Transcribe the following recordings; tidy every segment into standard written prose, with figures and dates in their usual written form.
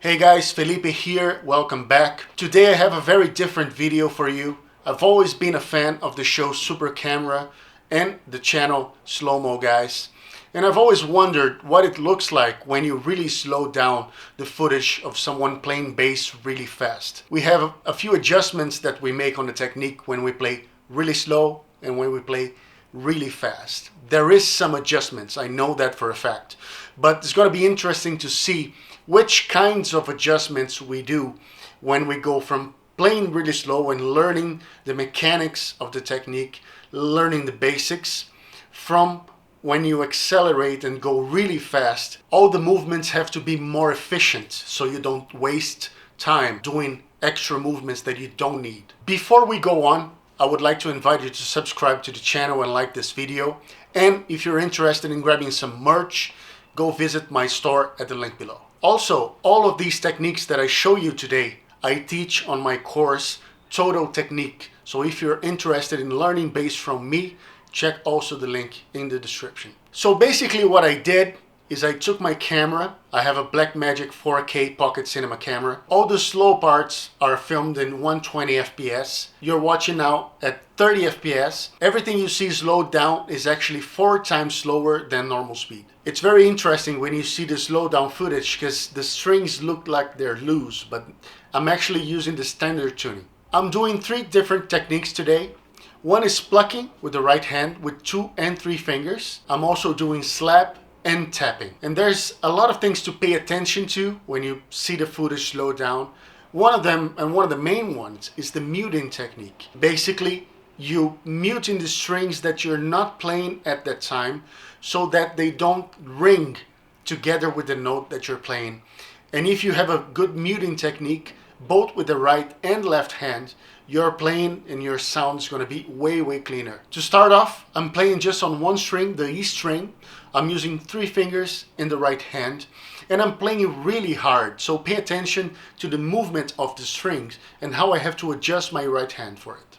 Hey guys, Felipe here, welcome back. Today I have a very different video for you. I've always been a fan of the show Super Camera and the channel Slow Mo Guys. And I've always wondered what it looks like when you really slow down the footage of someone playing bass really fast. We have a few adjustments that we make on the technique when we play really slow and when we play really fast. There is some adjustments, I know that for a fact. But it's going to be interesting to see which kinds of adjustments we do when we go from playing really slow and learning the mechanics of the technique, learning the basics, from when you accelerate and go really fast. All the movements have to be more efficient so you don't waste time doing extra movements that you don't need. Before we go on, I would like to invite you to subscribe to the channel and like this video. And if you're interested in grabbing some merch, go visit my store at the link below. Also, all of these techniques that I show you today, I teach on my course, Total Technique. So if you're interested in learning bass from me, check also the link in the description. So basically what I did is I took my camera. I have a Blackmagic 4K pocket cinema camera. All the slow parts are filmed in 120 FPS. You're watching now at 30 FPS. Everything you see slowed down is actually 4 times slower than normal speed. It's very interesting when you see the slowed down footage because the strings look like they're loose, but I'm actually using the standard tuning. I'm doing 3 different techniques today. One is plucking with the right hand with 2 and 3 fingers. I'm also doing slap and tapping. And there's a lot of things to pay attention to when you see the footage slow down. One of them, and one of the main ones, is the muting technique. Basically, you muting the strings that you're not playing at that time so that they don't ring together with the note that you're playing. And if you have a good muting technique, both with the right and left hand, your playing and your sound is going to be way cleaner. To start off, I'm playing just on one string, the E string. I'm using 3 fingers in the right hand and I'm playing it really hard. So pay attention to the movement of the strings and how I have to adjust my right hand for it.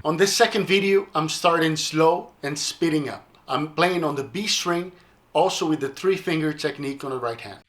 On this second video, I'm starting slow and speeding up. I'm playing on the B string, also with the 3-finger technique on the right hand.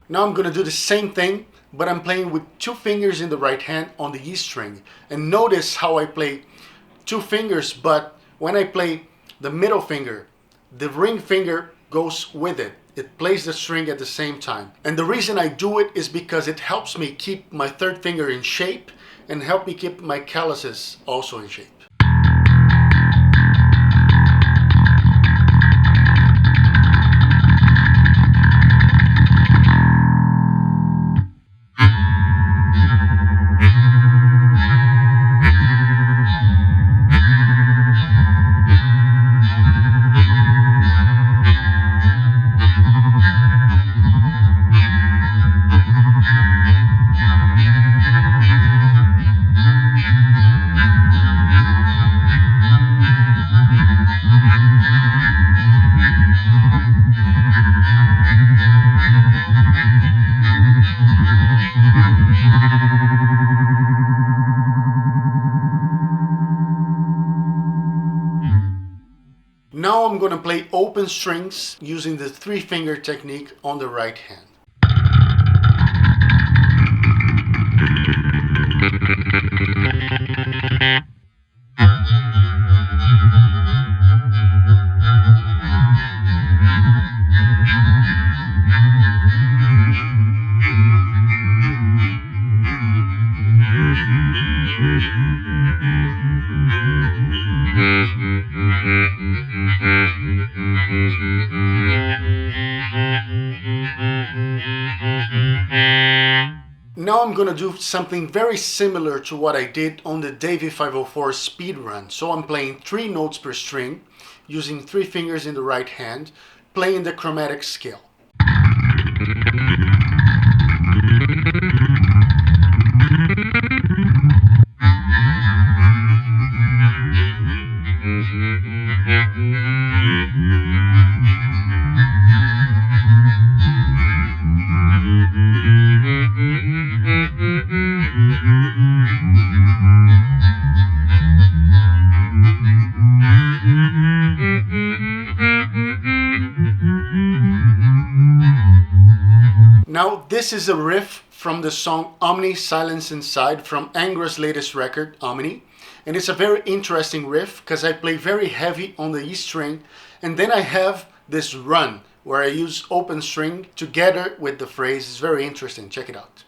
Now I'm going to do the same thing, but I'm playing with 2 fingers in the right hand on the E string. And notice how I play 2 fingers, but when I play the middle finger, the ring finger goes with it. It plays the string at the same time. And the reason I do it is because it helps me keep my 3rd finger in shape and help me keep my calluses also in shape. I'm going to play open strings using the 3-finger technique on the right hand. Now I'm gonna do something very similar to what I did on the Davy 504 speed run. So I'm playing 3 notes per string, using 3 fingers in the right hand, playing the chromatic scale. Now this is a riff from the song Omni Silence Inside from Angra's latest record, Omni. And it's a very interesting riff because I play very heavy on the E string, and then I have this run where I use open string together with the phrase. It's very interesting, check it out.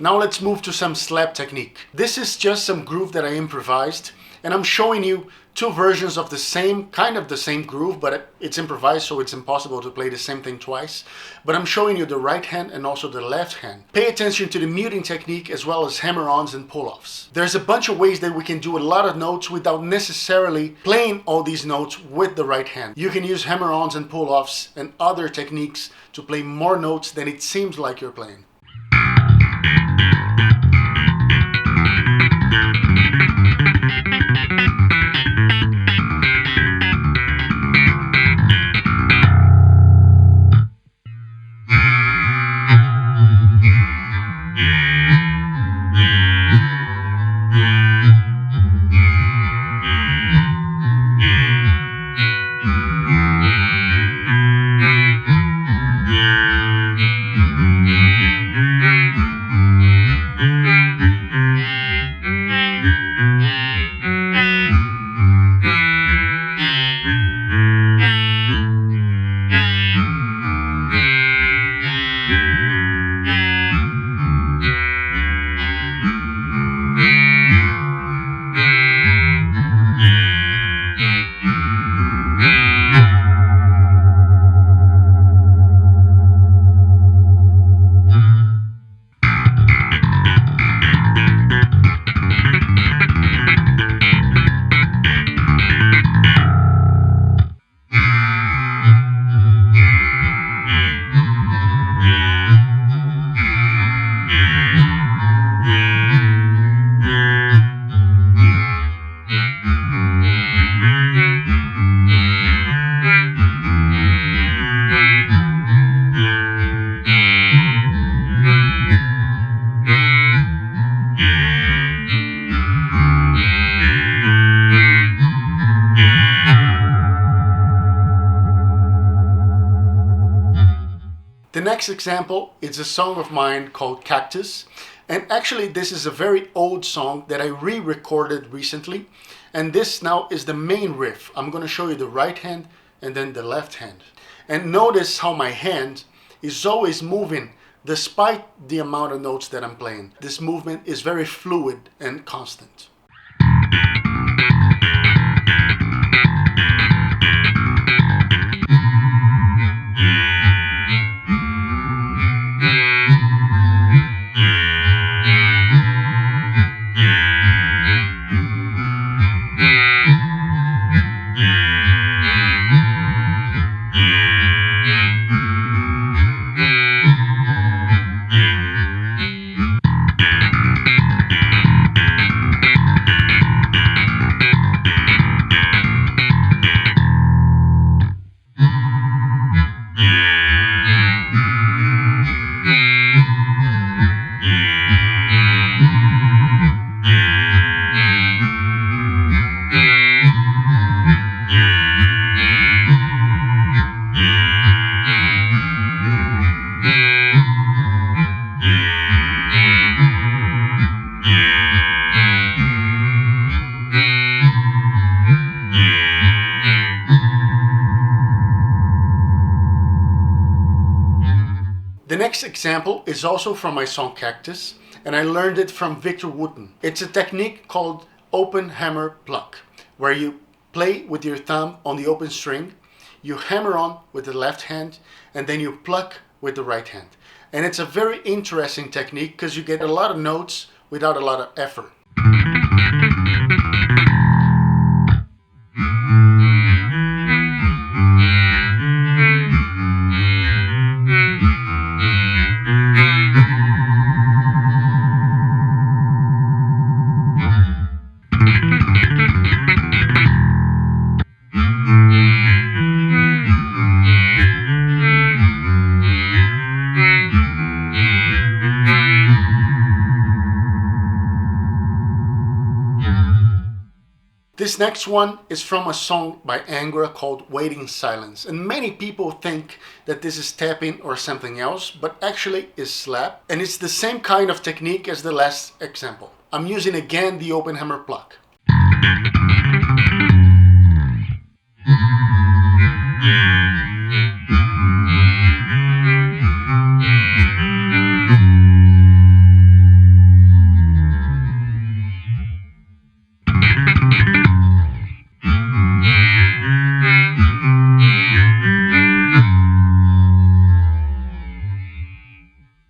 Now let's move to some slap technique. This is just some groove that I improvised, and I'm showing you 2 versions of the same, kind of the same groove, but it's improvised, so it's impossible to play the same thing twice. But I'm showing you the right hand and also the left hand. Pay attention to the muting technique as well as hammer-ons and pull-offs. There's a bunch of ways that we can do a lot of notes without necessarily playing all these notes with the right hand. You can use hammer-ons and pull-offs and other techniques to play more notes than it seems like you're playing. The next example is a song of mine called Cactus, and actually this is a very old song that I re-recorded recently, and this now is the main riff. I'm going to show you the right hand and then the left hand. And notice how my hand is always moving despite the amount of notes that I'm playing. This movement is very fluid and constant. The next example is also from my song Cactus, and I learned it from Victor Wooten. It's a technique called open hammer pluck, where you play with your thumb on the open string, you hammer on with the left hand, and then you pluck with the right hand. And it's a very interesting technique because you get a lot of notes without a lot of effort. This next one is from a song by Angra called Waiting Silence, and many people think that this is tapping or something else, but actually is slap, and it's the same kind of technique as the last example. I'm using again the open hammer pluck.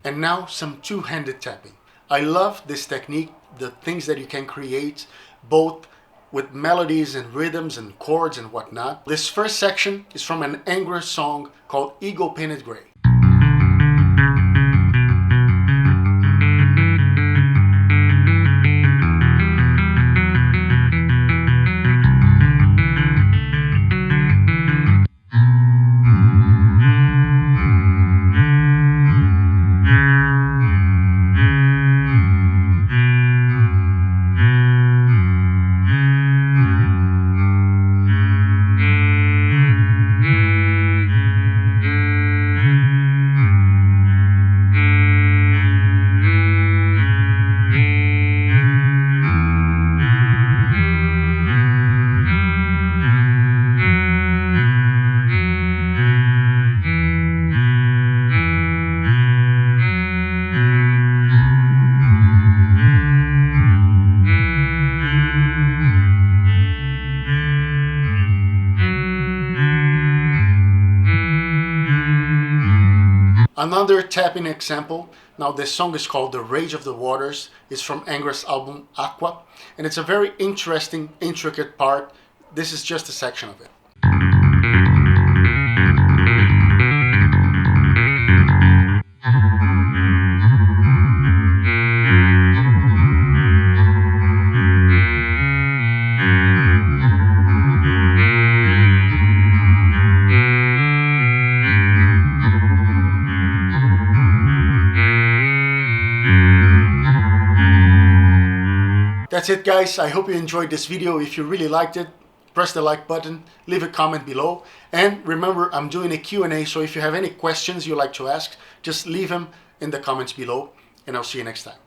And now some two-handed tapping. I love this technique, the things that you can create both with melodies and rhythms and chords and whatnot. This first section is from an Angra song called Eagle Painted Grey. Another tapping example, now this song is called The Rage of the Waters, is from Angra's album Aqua, and it's a very interesting, intricate part. This is just a section of it. That's it, guys. I hope you enjoyed this video. If you really liked it, press the like button, leave a comment below, and remember, I'm doing a Q&A, so if you have any questions you'd like to ask, just leave them in the comments below, and I'll see you next time.